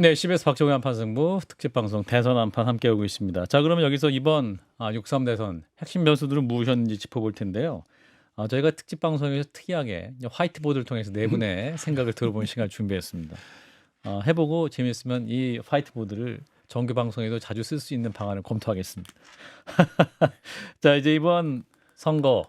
네, CBS 박정희 한판 승부 특집 방송 대선 한판 함께하고 있습니다. 자, 그러면 여기서 이번 6.3 대선 핵심 변수들은 무엇이었는지 짚어볼 텐데요. 저희가 특집 방송에서 특이하게 화이트보드를 통해서 네 분의 생각을 들어보는 시간을 준비했습니다. 해보고 재미있으면 이 화이트보드를 정규 방송에도 자주 쓸 수 있는 방안을 검토하겠습니다. 자, 이제 이번 선거,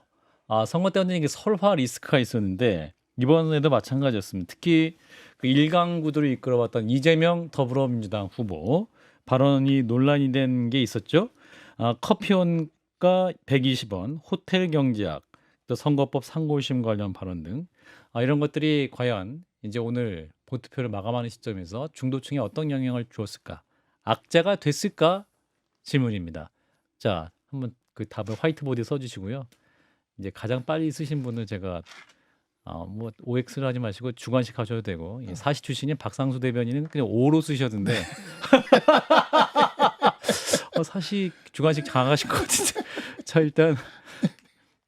선거 때 완전히 설화 리스크가 있었는데 이번에도 마찬가지였습니다. 특히 그 일강구도를 이끌어왔던 이재명 더불어민주당 후보 발언이 논란이 된 게 있었죠. 커피원가 120원, 호텔 경제학, 또 선거법 상고심 관련 발언 등 이런 것들이 과연 이제 오늘 보투표를 마감하는 시점에서 중도층에 어떤 영향을 주었을까? 악재가 됐을까? 질문입니다. 자, 한번 그 답을 화이트보드에 써주시고요. 이제 가장 빨리 쓰신 분은 제가 뭐 OX를 하지 마시고 주관식 하셔도 되고 사시 출신인 박상수 대변인은 그냥 O로 쓰셨는데 사시 주관식 강하신 것 같은데 자 일단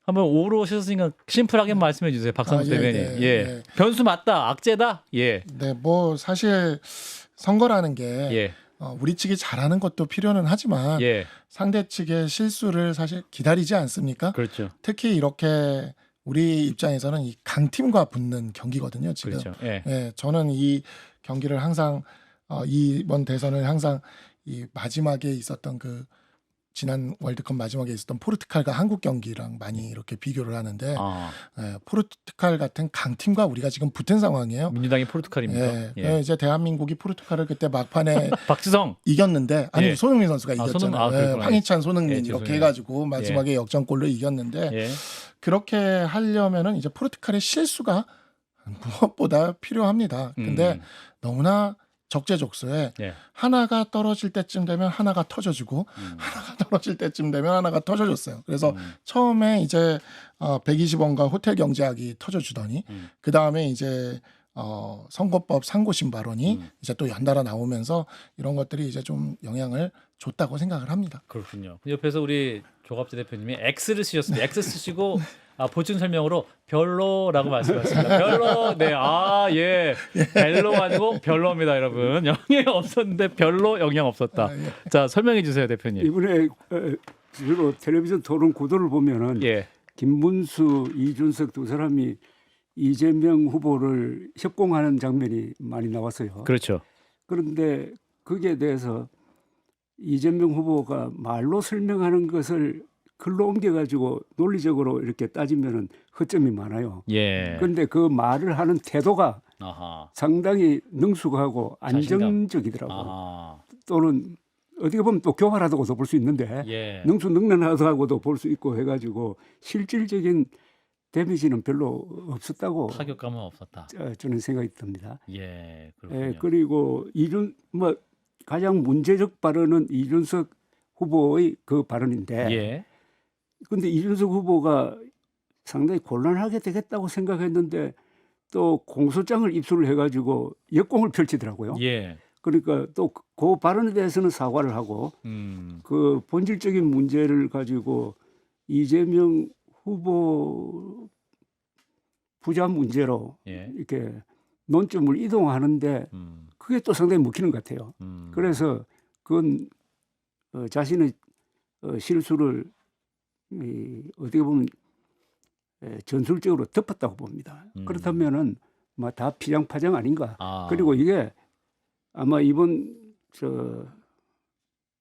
한번 O로 하셨으니까 심플하게 말씀해 주세요. 박상수 대변인. 네, 예. 네. 변수 맞다. 악재다. 예. 네, 뭐 사실 선거라는 게 예. 우리 측이 잘하는 것도 필요는 하지만 예. 상대 측의 실수를 사실 기다리지 않습니까? 그렇죠. 특히 이렇게 우리 입장에서는 이 강팀과 붙는 경기거든요. 지금. 그렇죠. 예. 예, 저는 이 경기를 항상 이번 대선을 항상 이 마지막에 있었던 그 지난 월드컵 마지막에 있었던 포르투갈과 한국 경기랑 많이 이렇게 비교를 하는데 포르투갈 같은 강팀과 우리가 지금 붙은 상황이에요. 민주당이 포르투갈입니까? 예, 이제 대한민국이 포르투갈을 그때 막판에 박지성 이겼는데 아니 예. 손흥민 선수가 이겼잖아요. 그렇구나. 황희찬, 손흥민 예, 이렇게 죄송해요. 해가지고 마지막에 역전골로 이겼는데 예. 그렇게 하려면은 이제 포르투갈의 실수가 무엇보다 필요합니다. 근데 너무나 적재적소에 예. 하나가 떨어질 때쯤 되면 하나가 터져주고 하나가 떨어질 때쯤 되면 하나가 터져줬어요. 그래서 처음에 이제 120원과 호텔 경제학이 터져주더니 그 다음에 이제 선거법 상고심 발언이 이제 또 연달아 나오면서 이런 것들이 이제 좀 영향을 줬다고 생각을 합니다. 그렇군요. 옆에서 우리 조갑재 대표님이 X를 쓰셨습니다. X 쓰시고 보충 설명으로 별로라고 말씀하셨습니다. 별로, 네, 예, 별로 아니고 별로입니다, 여러분. 영향 없었는데 별로 영향 없었다. 자, 설명해 주세요, 대표님. 이번에 주로 텔레비전 토론 구도를 보면은 예, 김문수, 이준석 두 사람이 이재명 후보를 협공하는 장면이 많이 나왔어요. 그렇죠. 그런데 거기에 대해서 이재명 후보가 말로 설명하는 것을 글로 옮겨가지고 논리적으로 이렇게 따지면은 허점이 많아요. 예. 그런데 그 말을 하는 태도가 아하. 상당히 능숙하고 자신감. 안정적이더라고. 또는 어떻게 보면 또 교활하다고도 볼 수 있는데 예. 능수능란하다고도 볼 수 있고 해가지고 실질적인 데미지는 별로 없었다고 타격감은 없었다. 저는 생각이 듭니다. 예, 그렇군요. 그리고 가장 문제적 발언은 이준석 후보의 그 발언인데, 예. 근데 이준석 후보가 상당히 곤란하게 되겠다고 생각했는데 또 공소장을 입수를 해가지고 역공을 펼치더라고요. 예. 그러니까 또 그 발언에 대해서는 사과를 하고 그 본질적인 문제를 가지고 이재명 후보 부자 문제로 예. 이렇게 논점을 이동하는데 그게 또 상당히 먹히는 것 같아요. 그래서 그건 자신의 실수를 어떻게 보면 전술적으로 덮었다고 봅니다. 그렇다면은 뭐 다 피장파장 아닌가. 그리고 이게 아마 이번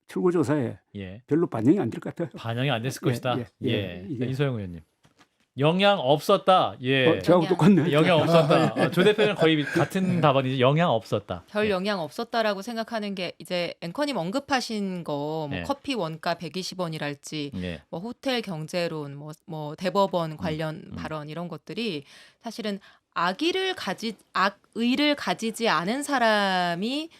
출구조사에 예. 별로 반영이 안 될 것 같아요. 반영이 안 됐을 것이다. 예. 이게 이소영 의원님. 영향 없었다. 예. 저하고 똑같네. 영향 없었다. 조 대표는 거의 같은 답안이죠. 영향 없었다. 별 영향 없었다라고 생각하는 게 이제 앵커님 언급하신 거 뭐 네. 커피 원가 120원이랄지 예. 뭐 호텔 경제론 뭐 대법원 관련 발언 이런 것들이 사실은 악의를 가지지 않은 사람이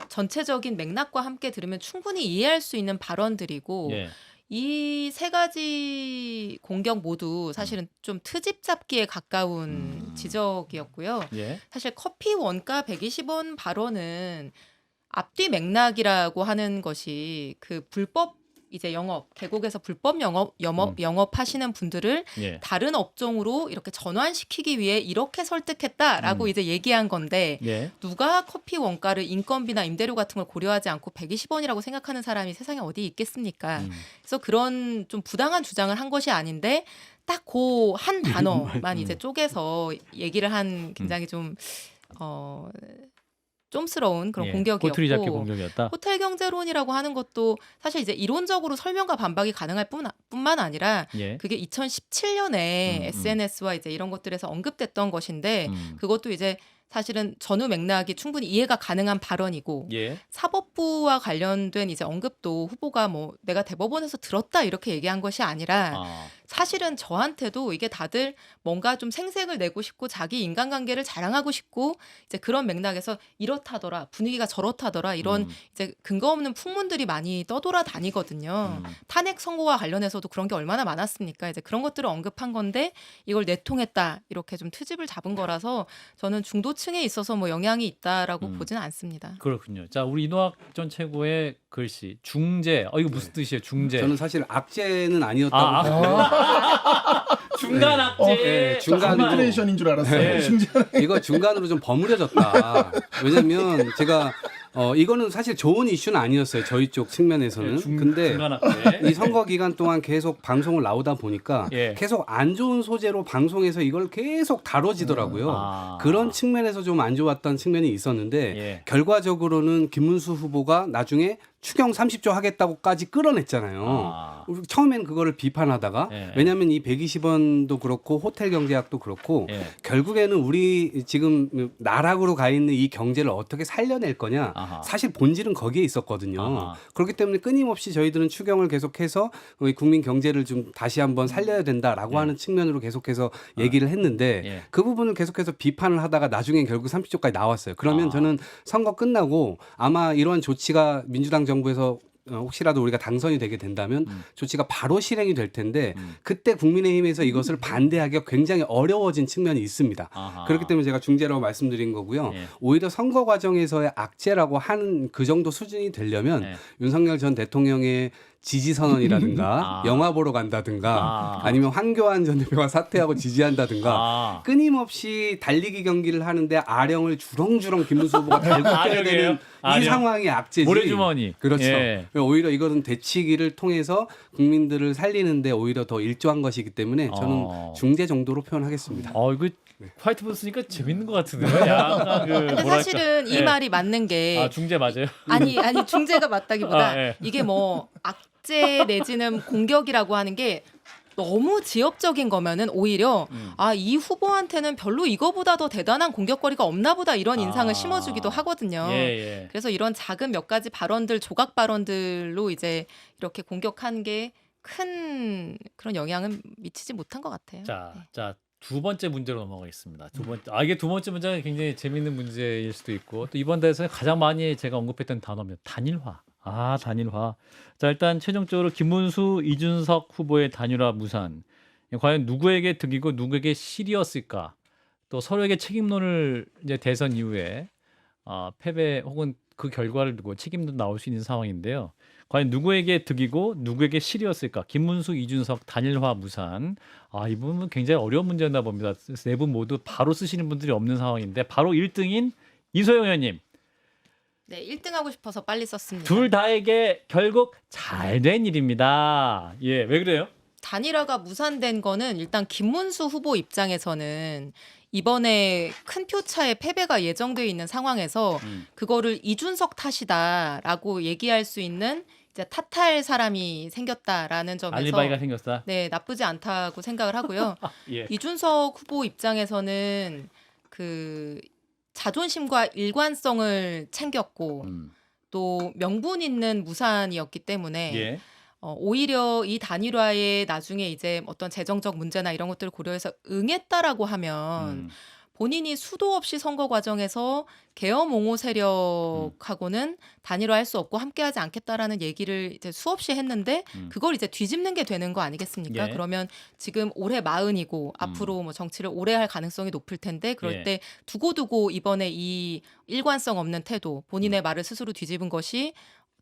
전체적인 맥락과 함께 들으면 충분히 이해할 수 있는 발언들이고 예. 이 세 가지 공격 모두 사실은 좀 트집 잡기에 가까운 지적이었고요. 예. 사실 커피 원가 120원 발언은 앞뒤 맥락이라고 하는 것이 그 불법 이제 계곡에서 불법 영업하시는 분들을 예. 다른 업종으로 이렇게 전환시키기 위해 이렇게 설득했다라고 이제 얘기한 건데 예. 누가 커피 원가를 인건비나 임대료 같은 걸 고려하지 않고 120원이라고 생각하는 사람이 세상에 어디 있겠습니까? 그래서 그런 좀 부당한 주장을 한 것이 아닌데 딱 그 한 단어만 이제 쪼개서 얘기를 한 굉장히 좀 쫌스러운 그런 예. 공격이었고 꼬투리 잡기 공격이었다. 호텔 경제론이라고 하는 것도 사실 이제 이론적으로 설명과 반박이 가능할 뿐만 아니라 예. 그게 2017년에 SNS와 이제 이런 것들에서 언급됐던 것인데 그것도 이제 사실은 전후 맥락이 충분히 이해가 가능한 발언이고 예. 사법부와 관련된 이제 언급도 후보가 뭐 내가 대법원에서 들었다 이렇게 얘기한 것이 아니라 아. 사실은 저한테도 이게 다들 뭔가 좀 생색을 내고 싶고 자기 인간관계를 자랑하고 싶고 이제 그런 맥락에서 이렇다더라 분위기가 저렇다더라 이런 이제 근거 없는 풍문들이 많이 떠돌아 다니거든요. 탄핵 선고와 관련해서도 그런 게 얼마나 많았습니까? 이제 그런 것들을 언급한 건데 이걸 내통했다 이렇게 좀 트집을 잡은 거라서 저는 중도층에 있어서 뭐 영향이 있다라고 보지는 않습니다. 그렇군요. 자, 우리 이노학 전 최고의 글씨 중재. 이거 무슨 뜻이에요? 중재. 저는 사실 악재는 아니었다고. 중간 악재. 네, 중간으로. 아비트레이션인 줄 알았어요. 네. 이거 중간으로 좀 버무려졌다. 왜냐면 제가 이거는 사실 좋은 이슈는 아니었어요. 저희 쪽 측면에서는. 근데 중간 악재. 이 선거 기간 동안 계속 방송을 나오다 보니까 예. 계속 안 좋은 소재로 방송에서 이걸 계속 다뤄지더라고요. 아. 그런 측면에서 좀 안 좋았던 측면이 있었는데 예. 결과적으로는 김문수 후보가 나중에 추경 30조 하겠다고까지 끌어냈잖아요. 아. 처음엔 그거를 비판하다가 예. 왜냐하면 이 120원도 그렇고 호텔 경제학도 그렇고 예. 결국에는 우리 지금 나락으로 가 있는 이 경제를 어떻게 살려낼 거냐 아하. 사실 본질은 거기에 있었거든요. 아하. 그렇기 때문에 끊임없이 저희들은 추경을 계속해서 우리 국민 경제를 좀 다시 한번 살려야 된다라고 하는 측면으로 계속해서 얘기를 했는데 예. 그 부분을 계속해서 비판을 하다가 나중엔 결국 30조까지 나왔어요. 그러면 저는 선거 끝나고 아마 이러한 조치가 민주당 정부에서 혹시라도 우리가 당선이 되게 된다면 조치가 바로 실행이 될 텐데 그때 국민의힘에서 이것을 반대하기가 굉장히 어려워진 측면이 있습니다. 아하. 그렇기 때문에 제가 중재라고 말씀드린 거고요. 예. 오히려 선거 과정에서의 악재라고 하는 그 정도 수준이 되려면 예. 윤석열 전 대통령의 지지 선언이라든가 아. 영화 보러 간다든가 아. 아니면 황교안 전 대표가 사퇴하고 지지한다든가 아. 끊임없이 달리기 경기를 하는데 아령을 주렁주렁 김문수 후보가 달고 뛰어야 아령이에요? 되는 이 아령. 상황이 악재지. 모래주머니. 그렇죠. 예. 오히려 이거는 대치기를 통해서 국민들을 살리는데 오히려 더 일조한 것이기 때문에 저는 중재 정도로 표현하겠습니다. 이거 화이트보드 쓰니까 재밌는 것 같은데요. 약간 그 근데 뭐랄까. 사실은 이 예. 말이 맞는 게 중재 맞아요? 아니 중재가 맞다기보다 아, 예. 이게 뭐 악재 내지는 공격이라고 하는 게 너무 지엽적인 거면은 오히려 이 후보한테는 별로 이거보다 더 대단한 공격거리가 없나 보다 이런 인상을 심어주기도 하거든요. 예. 그래서 이런 작은 몇 가지 발언들 조각 발언들로 이제 이렇게 공격한 게 큰 그런 영향은 미치지 못한 것 같아요. 자, 두 번째 문제로 넘어가겠습니다. 이게 두 번째 문제가 굉장히 재밌는 문제일 수도 있고 또 이번 대회에서 가장 많이 제가 언급했던 단어입니다. 단일화. 단일화. 자, 일단 최종적으로 김문수, 이준석 후보의 단일화 무산. 과연 누구에게 득이고 누구에게 실이었을까? 또 서로에게 책임론을 이제 대선 이후에 패배 혹은 그 결과를 두고 책임도 나올 수 있는 상황인데요. 과연 누구에게 득이고 누구에게 실이었을까? 김문수, 이준석 단일화 무산. 이 부분은 굉장히 어려운 문제였나 봅니다. 네 분 모두 바로 쓰시는 분들이 없는 상황인데 바로 1등인 이소영 의원님. 네, 1등 하고 싶어서 빨리 썼습니다. 둘 다에게 결국 잘 된 일입니다. 왜 그래요? 단일화가 무산된 거는 일단 김문수 후보 입장에서는 이번에 큰 표차의 패배가 예정되어 있는 상황에서 그거를 이준석 탓이다라고 얘기할 수 있는 이제 탓할 사람이 생겼다라는 점에서 알리바이가 생겼다. 네, 나쁘지 않다고 생각을 하고요. 예. 이준석 후보 입장에서는 그 자존심과 일관성을 챙겼고 또 명분 있는 무산이었기 때문에 예. 오히려 이 단일화에 나중에 이제 어떤 재정적 문제나 이런 것들을 고려해서 응했다라고 하면 본인이 수도 없이 선거 과정에서 계엄 옹호 세력하고는 단일화할 수 없고 함께하지 않겠다라는 얘기를 이제 수없이 했는데 그걸 이제 뒤집는 게 되는 거 아니겠습니까? 예. 그러면 지금 올해 40이고 앞으로 뭐 정치를 오래 할 가능성이 높을 텐데 그럴 예. 때 두고두고 이번에 이 일관성 없는 태도 본인의 말을 스스로 뒤집은 것이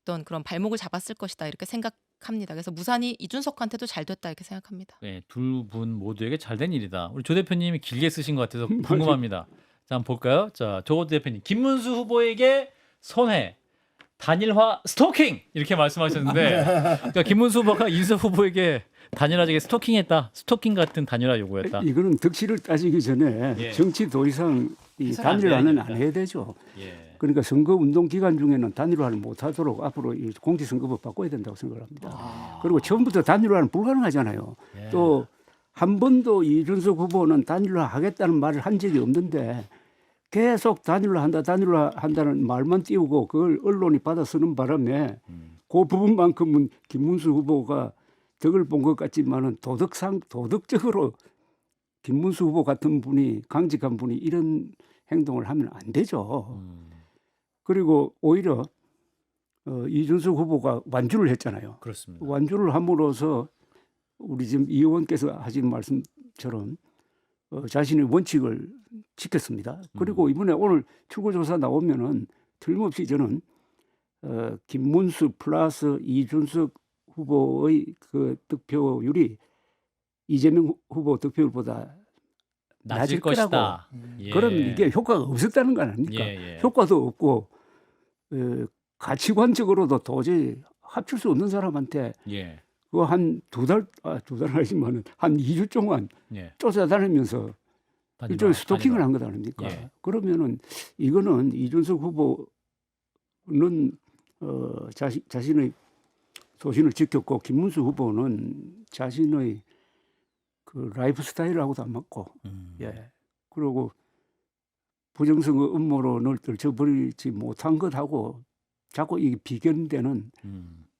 어떤 그런 발목을 잡았을 것이다 이렇게 생각이 생각합니다. 그래서 무산이 이준석한테도 잘 됐다 이렇게 생각합니다. 네, 두 분 모두에게 잘된 일이다. 우리 조 대표님이 길게 쓰신 것 같아서 궁금합니다. 자, 한번 볼까요? 자, 조 대표님, 김문수 후보에게 선회, 단일화 스토킹 이렇게 말씀하셨는데, 그러니까 김문수 후보가 이준석 후보에게 단일화적인 스토킹했다. 스토킹 같은 단일화 요구였다. 이거는 득실을 따지기 전에 예. 정치 더 이상 이 해서는 안 단일화는 되니까. 안 해야 되죠. 예. 그러니까 선거 운동 기간 중에는 단일화를 못하도록 앞으로 이 공직선거법 바꿔야 된다고 생각을 합니다. 그리고 처음부터 단일화는 불가능하잖아요. 예. 또 한 번도 이준석 후보는 단일화 하겠다는 말을 한 적이 없는데 계속 단일화 한다는 말만 띄우고 그걸 언론이 받아 쓰는 바람에 그 부분만큼은 김문수 후보가 덕을 본 것 같지만은 도덕적으로 김문수 후보 같은 분이 강직한 분이 이런 행동을 하면 안 되죠. 그리고 오히려 이준석 후보가 완주를 했잖아요. 그렇습니다. 완주를 함으로써 우리 지금 이 의원께서 하신 말씀처럼 자신의 원칙을 지켰습니다. 그리고 이번에 오늘 출구조사 나오면은 틀림없이 저는 김문수 플러스 이준석 후보의 그 득표율이 이재명 후보 득표율보다 낮을 거라고. 것이다. 예. 그럼 이게 효과가 없었다는 거 아닙니까? 예. 효과도 없고 가치관적으로도 도저히 합칠 수 없는 사람한테 예. 그거 한 두 달 아니지만은 한 2주 동안 예. 쫓아다니면서 단일화, 일종의 스토킹을 단일화. 한 것 아닙니까? 예. 그러면은 이거는 이준석 후보는 자신의 소신을 지켰고 김문수 후보는 자신의 그 라이프 스타일하고도 안 맞고 예. 그리고 부정선거 음모론을 떨쳐버리지 못한 것하고 자꾸 이게 비견되는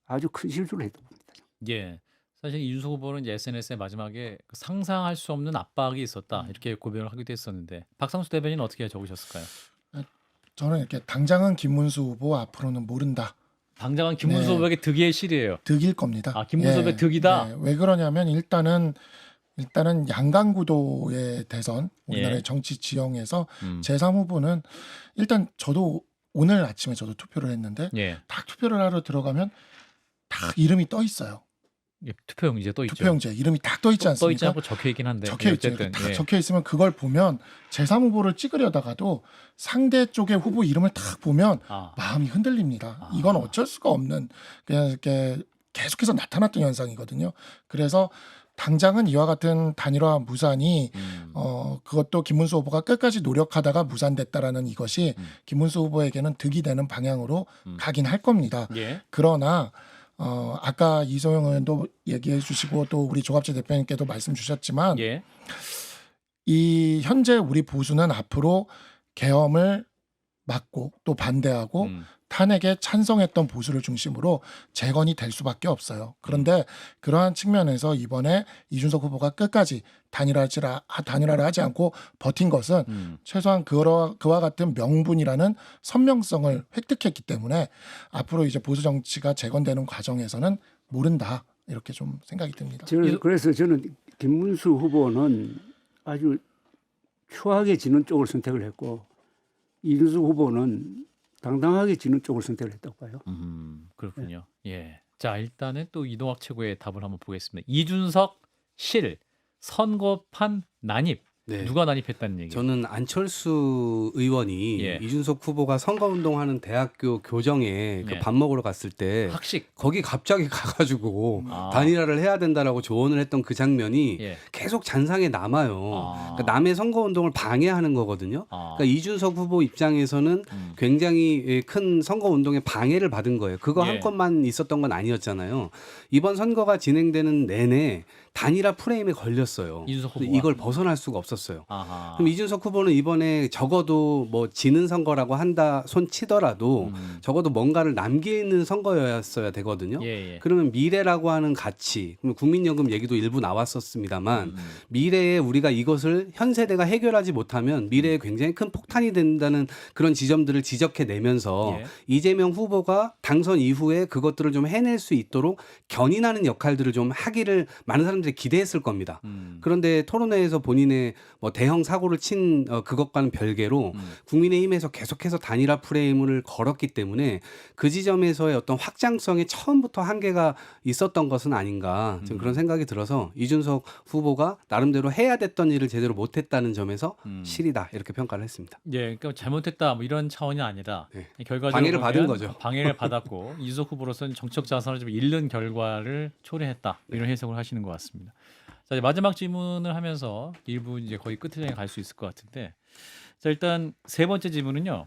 아주 큰 실수를 했다고 봅니다. 예. 사실 이준석 후보는 이제 SNS에 마지막에 그 상상할 수 없는 압박이 있었다. 이렇게 고백을 하기도 했었는데 박상수 대변인은 어떻게 적으셨을까요? 저는 이렇게 당장은 김문수 후보 앞으로는 모른다. 당장은 김문수 네. 후보에게 득의 실이에요. 득일 겁니다. 아, 김문수 후보의 득이다? 네. 왜 그러냐면 일단은 양강구도의 대선 우리나라의 예. 정치 지형에서 음. 제3후보는 일단 저도 오늘 아침에 저도 투표를 했는데 예. 딱 투표를 하러 들어가면 딱 이름이 떠 있어요. 예, 투표용 이제 또 있죠. 투표용지에 이름이 딱 떠 있지 떠 있지 않습니까? 않고 적혀 있긴 한데. 적혀 있죠. 어쨌든 다 예. 적혀 있으면 그걸 보면 제3후보를 찍으려다가도 상대 쪽의 후보 이름을 딱 보면 아. 마음이 흔들립니다. 아. 이건 어쩔 수가 없는 그냥 이렇게 계속해서 나타났던 현상이거든요. 그래서 당장은 이와 같은 단일화 무산이 그것도 김문수 후보가 끝까지 노력하다가 무산됐다라는 이것이 김문수 후보에게는 득이 되는 방향으로 가긴 할 겁니다. 예. 그러나 아까 이소영 의원도 얘기해 주시고 또 우리 조갑재 대표님께도 말씀 주셨지만 예. 이 현재 우리 보수는 앞으로 계엄을 막고 또 반대하고 탄핵에 찬성했던 보수를 중심으로 재건이 될 수밖에 없어요. 그런데 그러한 측면에서 이번에 이준석 후보가 끝까지 단일화를 하지 않고 버틴 것은 최소한 그와 같은 명분이라는 선명성을 획득했기 때문에 앞으로 이제 보수 정치가 재건되는 과정에서는 모른다 이렇게 좀 생각이 듭니다. 그래서 저는 김문수 후보는 아주 추하게 지는 쪽을 선택을 했고 이준석 후보는 당당하게 지는 쪽을 선택을 했다고 봐요. 그렇군요. 예. 자, 일단은 또 이동학 최고의 답을 한번 보겠습니다. 이준석 실 선거판 난입. 네. 누가 난입했다는 얘기예요? 저는 안철수 의원이 예. 이준석 후보가 선거운동하는 대학교 교정에 그 예. 밥 먹으러 갔을 때 학식. 거기 갑자기 가가지고 아. 단일화를 해야 된다라고 조언을 했던 그 장면이 예. 계속 잔상에 남아요. 아. 그러니까 남의 선거운동을 방해하는 거거든요. 아. 그러니까 이준석 후보 입장에서는 굉장히 큰 선거운동에 방해를 받은 거예요. 그거 예. 한 건만 있었던 건 아니었잖아요. 이번 선거가 진행되는 내내 단일화 프레임에 걸렸어요. 이준석 후보가? 이걸 벗어날 수가 없었어요. 아하. 그럼 이준석 후보는 이번에 적어도 뭐 지는 선거라고 한다 손 치더라도 적어도 뭔가를 남기는 선거였어야 되거든요. 예, 예. 그러면 미래라고 하는 가치, 그럼 국민연금 얘기도 일부 나왔었습니다만 미래에 우리가 이것을 현 세대가 해결하지 못하면 미래에 굉장히 큰 폭탄이 된다는 그런 지점들을 지적해내면서 예. 이재명 후보가 당선 이후에 그것들을 좀 해낼 수 있도록 견인하는 역할들을 좀 하기를 많은 사람들이 기대했을 겁니다. 그런데 토론회에서 본인의 뭐 대형 사고를 친 그것과는 별개로 국민의힘에서 계속해서 단일화 프레임을 걸었기 때문에 그 지점에서의 어떤 확장성이 처음부터 한계가 있었던 것은 아닌가 좀 그런 생각이 들어서 이준석 후보가 나름대로 해야 됐던 일을 제대로 못했다는 점에서 실이다 이렇게 평가를 했습니다. 예, 그러니까 잘못했다 뭐 이런 차원이 아니라 네. 결과적으로 방해를 받은 보면 거죠. 방해를 받았고 이준석 후보로서는 정책 자산을 좀 잃는 결과를 초래했다 이런 해석을 하시는 것 같습니다. 자, 이제 마지막 질문을 하면서 일부 이제 거의 끝에 갈 수 있을 것 같은데, 자 일단 세 번째 질문은요.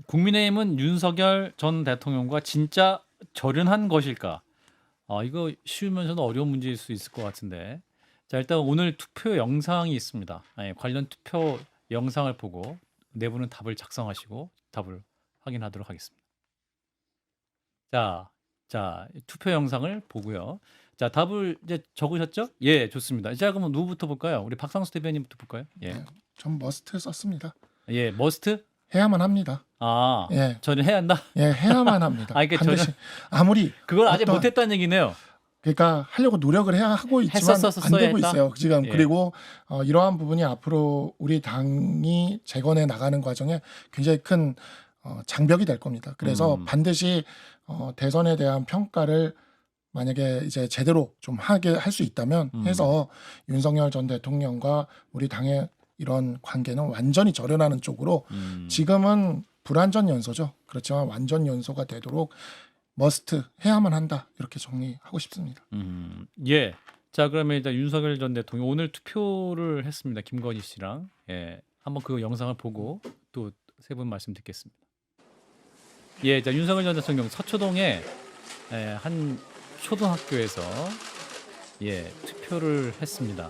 국민의힘은 윤석열 전 대통령과 진짜 절연한 것일까? 이거 쉬우면서도 어려운 문제일 수 있을 것 같은데, 자 일단 오늘 투표 영상이 있습니다. 관련 투표 영상을 보고 네 분은 답을 작성하시고 답을 확인하도록 하겠습니다. 자 투표 영상을 보고요. 자 답을 이제 적으셨죠? 예, 좋습니다. 자 그러면 누구부터 볼까요? 우리 박상수 대변인부터 볼까요? 예, 네, 전 머스트 썼습니다. 예, 머스트. 해야만 합니다. 예, 저는 해야 한다. 예, 해야만 합니다. 그러니까 반드시 아무리 그걸 아직 어떤- 못했다는 얘기네요. 그러니까 하려고 노력을 해야 하고 있지만 안 되고 했다? 있어요. 지금 예. 그리고 이러한 부분이 앞으로 우리 당이 재건해 나가는 과정에 굉장히 큰 장벽이 될 겁니다. 그래서 반드시 대선에 대한 평가를 만약에 이제 제대로 좀 하게 할 수 있다면 해서 윤석열 전 대통령과 우리 당의 이런 관계는 완전히 절연하는 쪽으로 지금은 불완전 연소죠. 그렇지만 완전 연소가 되도록 머스트 해야만 한다 이렇게 정리하고 싶습니다. 예. 자 그러면 일단 윤석열 전 대통령 오늘 투표를 했습니다. 김건희 씨랑. 예. 한번 그 영상을 보고 또 세 분 말씀 듣겠습니다. 예. 자 윤석열 전 대통령 서초동에 한 초등학교에서 투표를 했습니다.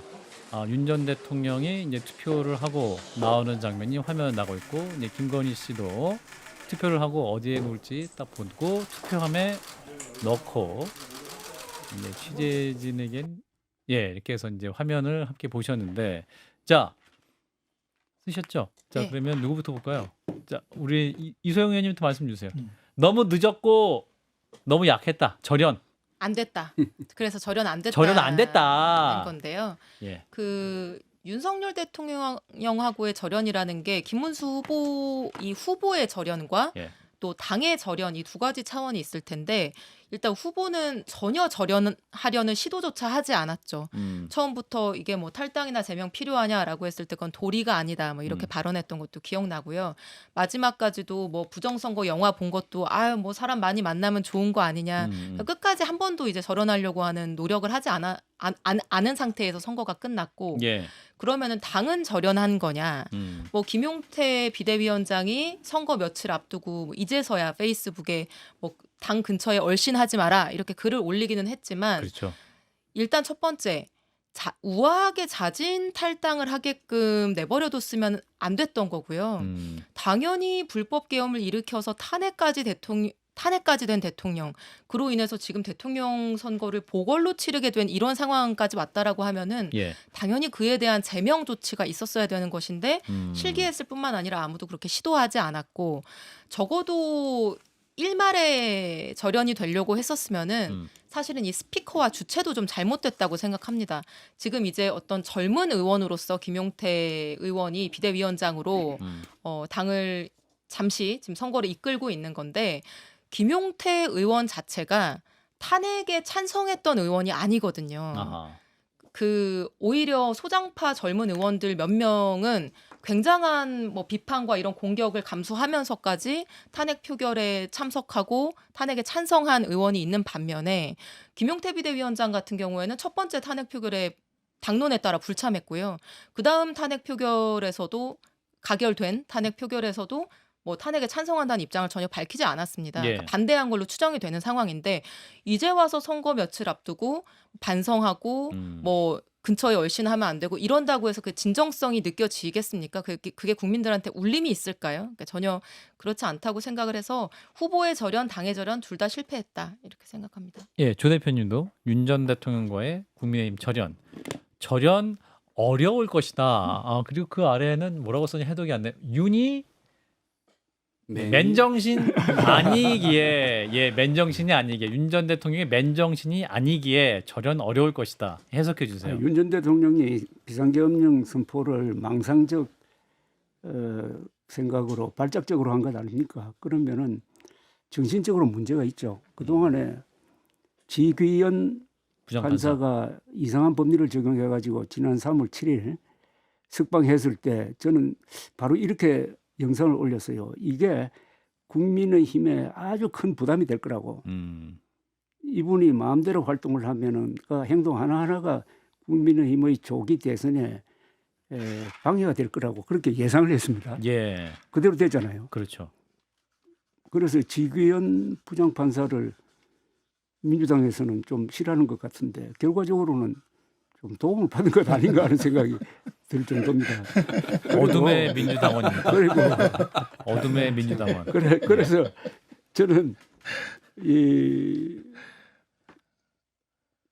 윤 전 대통령이 이제 투표를 하고 나오는 장면이 화면에 나고 있고 이제 김건희 씨도 투표를 하고 어디에 놓을지 딱 보고 투표함에 넣고 이제 취재진에겐 이렇게 해서 이제 화면을 함께 보셨는데 자 쓰셨죠? 자 네. 그러면 누구부터 볼까요? 자 우리 이소영 의원님부터 말씀 주세요. 너무 늦었고 너무 약했다. 절연. 안 됐다. 그래서 절연 안 됐다. 절연 안 됐다. 한 건데요. 예. 그 윤석열 대통령하고의 절연이라는 게 김문수 후보 이 후보의 절연과 예. 또 당의 절연 이 두 가지 차원이 있을 텐데 일단 후보는 전혀 절연하려는 시도조차 하지 않았죠. 처음부터 이게 뭐 탈당이나 제명 필요하냐라고 했을 때 그건 도리가 아니다 뭐 이렇게 발언했던 것도 기억나고요. 마지막까지도 뭐 부정선거 영화 본 것도 아유 뭐 사람 많이 만나면 좋은 거 아니냐. 그러니까 끝까지 한 번도 이제 절연하려고 하는 노력을 하지 않은 상태에서 선거가 끝났고 예. 그러면은 당은 절연한 거냐? 뭐 김용태 비대위원장이 선거 며칠 앞두고 뭐 이제서야 페이스북에 뭐 당 근처에 얼씬하지 마라 이렇게 글을 올리기는 했지만 그렇죠. 일단 첫 번째 우아하게 자진 탈당을 하게끔 내버려뒀으면 안 됐던 거고요. 당연히 불법 계엄을 일으켜서 탄핵까지 된 대통령 그로 인해서 지금 대통령 선거를 보궐로 치르게 된 이런 상황까지 왔다라고 하면은 당연히 그에 대한 제명 조치가 있었어야 되는 것인데 실기했을 뿐만 아니라 아무도 그렇게 시도하지 않았고 적어도 일말에 절연이 되려고 했었으면은 사실은 이 스피커와 주체도 좀 잘못됐다고 생각합니다. 지금 이제 어떤 젊은 의원으로서 김용태 의원이 비대위원장으로 당을 잠시 지금 선거를 이끌고 있는 건데 김용태 의원 자체가 탄핵에 찬성했던 의원이 아니거든요. 아하. 그 오히려 소장파 젊은 의원들 몇 명은 굉장한 뭐 비판과 이런 공격을 감수하면서까지 탄핵 표결에 참석하고 탄핵에 찬성한 의원이 있는 반면에 김용태 비대위원장 같은 경우에는 첫 번째 탄핵 표결에 당론에 따라 불참했고요. 그다음 탄핵 표결에서도 가결된 탄핵 표결에서도 뭐 탄핵에 찬성한다는 입장을 전혀 밝히지 않았습니다. 그러니까 반대한 걸로 추정이 되는 상황인데 이제 와서 선거 며칠 앞두고 반성하고 뭐 근처에 얼씬하면 안 되고 이런다고 해서 그 진정성이 느껴지겠습니까? 그게 국민들한테 울림이 있을까요? 그러니까 전혀 그렇지 않다고 생각을 해서 후보의 절연, 당의 절연 둘 다 실패했다 이렇게 생각합니다. 예, 조 대표님도 윤 전 대통령과의 국민의힘 절연 어려울 것이다. 그리고 그 아래에는 뭐라고 써냐 해독이 안 돼. 윤이 맨정신 아니기에 맨정신이 아니기에 윤 전 대통령의 맨정신이 아니기에 절연 어려울 것이다. 해석해 주세요. 윤 전 대통령이 비상계엄령 선포를 망상적 생각으로 발작적으로 한 것 아닙니까? 그러면은 정신적으로 문제가 있죠. 그동안에 지귀현 부장판사. 판사가 이상한 법리를 적용해가지고 지난 3월 7일 석방했을 때 저는 바로 이렇게 영상을 올렸어요. 이게 국민의힘에 아주 큰 부담이 될 거라고. 이분이 마음대로 활동을 하면은 그 행동 하나하나가 국민의힘의 조기 대선에 방해가 될 거라고 그렇게 예상을 했습니다. 예, 그대로 되잖아요. 그렇죠. 그래서 지귀현 부장판사를 민주당에서는 좀 싫어하는 것 같은데 결과적으로는 좀 도움을 받은 것 아닌가 하는 생각이 들 정도입니다. 어둠의 민주당원입니다. 그리고 어둠의 민주당원. 그래서 저는 이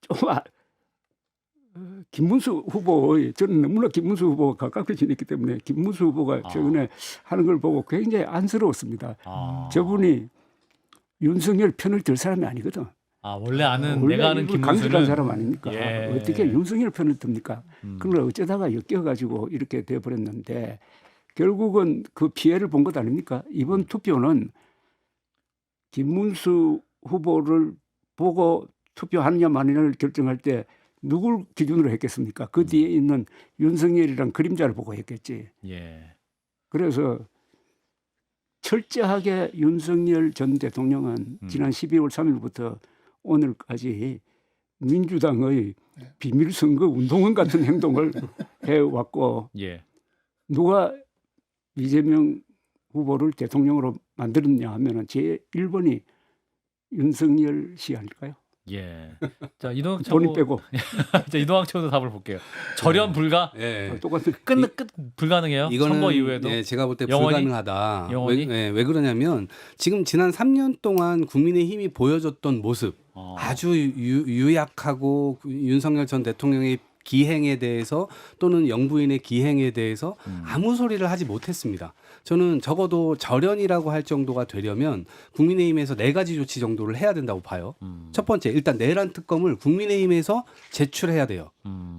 좀 김문수 후보의 저는 너무나 김문수 후보가 가깝게 지냈기 때문에 김문수 후보가 최근에 하는 걸 보고 굉장히 안쓰러웠습니다. 저분이 윤석열 편을 들 사람이 아니거든. 원래 아는 원래 내가 아는 일부 강직한 김문수는 사람 아닙니까? 예. 어떻게 윤석열 편을 듭니까? 그걸 어쩌다가 엮여가지고 이렇게 돼버렸는데 결국은 그 피해를 본 것 아닙니까? 이번 투표는 김문수 후보를 보고 투표하느냐 마느냐를 결정할 때 누굴 기준으로 했겠습니까? 그 뒤에 있는 윤석열이란 그림자를 보고 했겠지. 예. 그래서 철저하게 윤석열 전 대통령은 지난 12월 3일부터 오늘까지 민주당의 비밀선거 운동원 같은 행동을 해왔고 예. 누가 이재명 후보를 대통령으로 만들었냐 하면은 제 1번이 윤석열 씨 아닐까요? 예. 자, 이동학 본인 차고 빼고 자, 이동학 차고도 답을 볼게요. 절연 불가? 예. 똑같은 끝 불가능해요? 이거는 선거 이후에도? 예, 제가 볼 때 영원히? 불가능하다. 영원히? 왜 그러냐면 지금 지난 3년 동안 국민의힘이 보여줬던 모습 아주 유약하고 윤석열 전 대통령의 기행에 대해서 또는 영부인의 기행에 대해서 아무 소리를 하지 못했습니다. 저는 적어도 절연이라고 할 정도가 되려면 국민의힘에서 4가지 조치 정도를 해야 된다고 봐요. 첫 번째, 일단 내란 특검을 국민의힘에서 제출해야 돼요.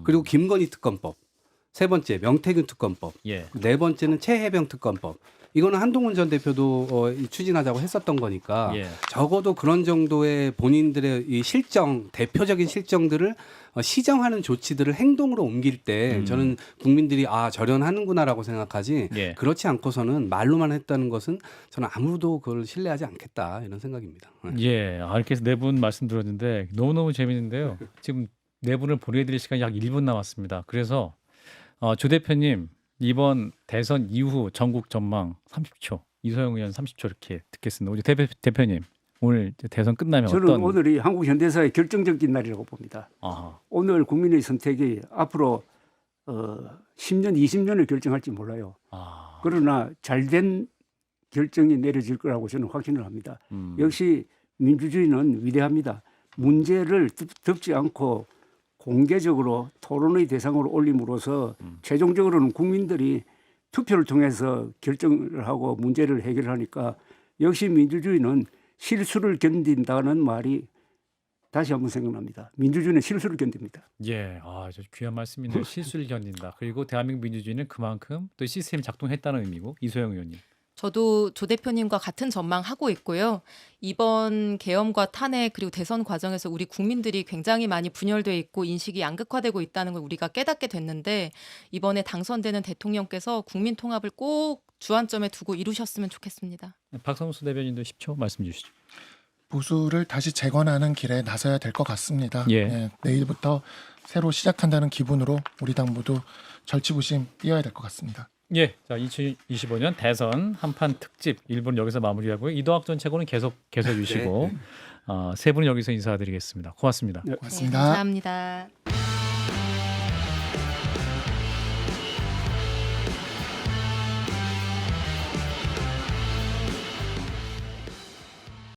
그리고 김건희 특검법. 세 번째, 명태균 특검법. 예. 네 번째는 최혜병 특검법. 이거는 한동훈 전 대표도 추진하자고 했었던 거니까 예. 적어도 그런 정도의 본인들의 이 실정, 대표적인 실정들을 시정하는 조치들을 행동으로 옮길 때 저는 국민들이 절연하는구나라고 생각하지 예. 그렇지 않고서는 말로만 했다는 것은 저는 아무도 그걸 신뢰하지 않겠다 이런 생각입니다. 예. 이렇게 해서 4분 말씀 들었는데 너무너무 재밌는데요. 지금 4분을 보내드릴 시간이 약 1분 남았습니다. 그래서 조 대표님 이번 대선 이후 전국 전망 30초, 이소영 의원 30초 이렇게 듣겠습니다. 우리 대표님 오늘 대선 끝나면 저는 어떤 오늘이 한국 현대사의 결정적인 날이라고 봅니다. 아하. 오늘 국민의 선택이 앞으로 10년, 20년을 결정할지 몰라요. 그러나 잘된 결정이 내려질 거라고 저는 확신을 합니다. 역시 민주주의는 위대합니다. 문제를 덮지 않고 공개적으로 토론의 대상으로 올림으로써 최종적으로는 국민들이 투표를 통해서 결정을 하고 문제를 해결하니까 역시 민주주의는 실수를 견딘다는 말이 다시 한번 생각납니다. 민주주의는 실수를 견딥니다. 예, 저 귀한 말씀이네요. 실수를 견딘다. 그리고 대한민국 민주주의는 그만큼 또 시스템이 작동했다는 의미고 이소영 의원님. 저도 조 대표님과 같은 전망하고 있고요. 이번 계엄과 탄핵 그리고 대선 과정에서 우리 국민들이 굉장히 많이 분열돼 있고 인식이 양극화되고 있다는 걸 우리가 깨닫게 됐는데 이번에 당선되는 대통령께서 국민 통합을 꼭 주안점에 두고 이루셨으면 좋겠습니다. 박성수 대변인도 10초 말씀 주시죠. 보수를 다시 재건하는 길에 나서야 될 것 같습니다. 예. 내일부터 새로 시작한다는 기분으로 우리 당 모두 절치부심 뛰어야 될 것 같습니다. 예, 자 2025년 대선 한판 특집 1분 여기서 마무리하고요. 이동학 전 최고는 계속 주시고 세 분은 여기서 인사드리겠습니다. 고맙습니다. 네. 고맙습니다. 네, 감사합니다.